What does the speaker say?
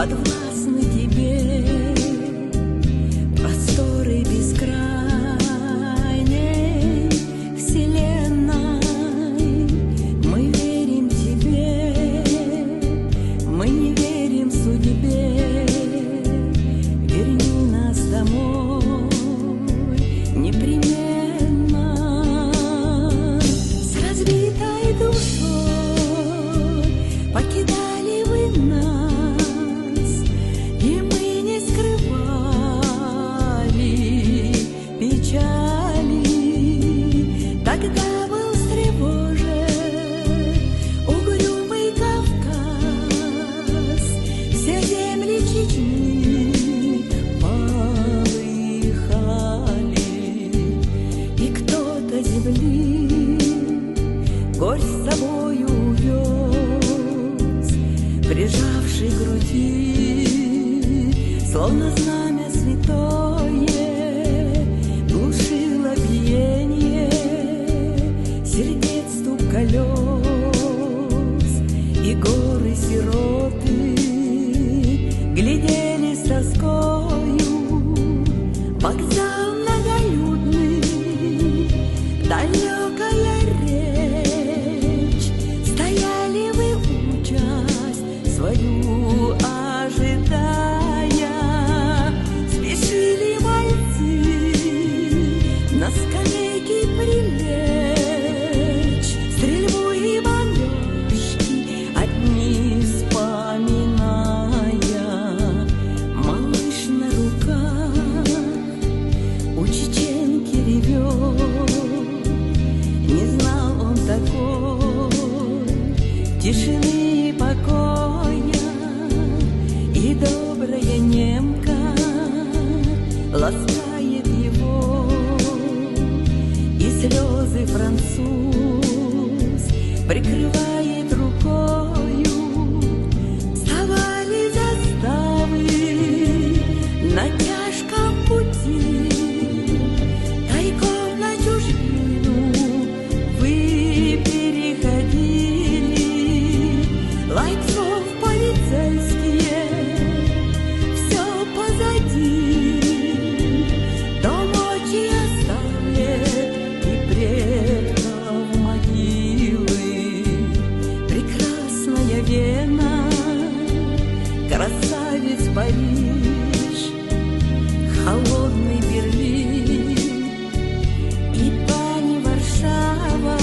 подвластны тебе просторы бескрайней вселенной. Мы верим тебе, мы не верим судьбе. Верни нас домой непременно. С разбитой душой покидали вы нас, и мы не скрывали печали. Тогда был встревожен угрюмый Кавказ, все земли Чечни полыхали, и кто-то земли горсть с собою увез, прижавший к груди, словно знамя святое, глушило биение сердец, стук колес, и горы сироты глядели с тоскою. Вокзал многолюдный, далекая речь, стояли вы участь свою ожидая. Спешили мальцы на скамейке прилечь, стрельбу и бомбежки одни вспоминая. Малыш на руках у чеченки ревет, не знал он такой тишины и покоя, и добрая немка ласкает его, и слезы француз прикрывает рукою. Вставали заставы на тяжком пути, тайком на чужбину вы переходили. Лайцов полицейские, все позади, дом ночи оставит и предков могилы. Прекрасная Вена, красавец Париж, холодный Берлин и пани Варшава,